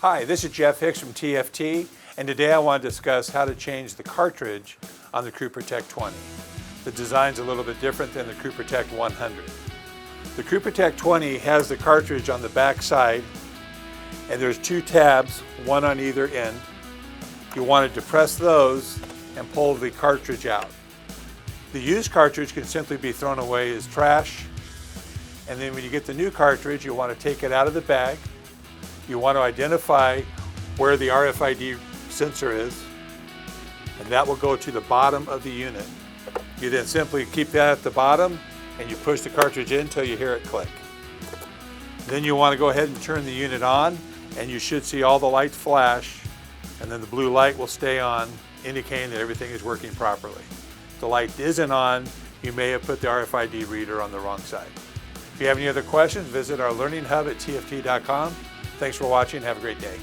Hi, this is Jeff Hicks from TFT, and today I want to discuss how to change the cartridge on the CrewProtect 20. The design's a little bit different than the CrewProtect 100. The CrewProtect 20 has the cartridge on the back side, and there's two tabs, one on either end. You want to depress those and pull the cartridge out. The used cartridge can simply be thrown away as trash, and then when you get the new cartridge, you want to take it out of the bag. You want to identify where the RFID sensor is, and that will go to the bottom of the unit. You then simply keep that at the bottom and you push the cartridge in until you hear it click. Then you want to go ahead and turn the unit on, and you should see all the lights flash, and then the blue light will stay on, indicating that everything is working properly. If the light isn't on, you may have put the RFID reader on the wrong side. If you have any other questions, visit our learning hub at tft.com. Thanks for watching. Have a great day.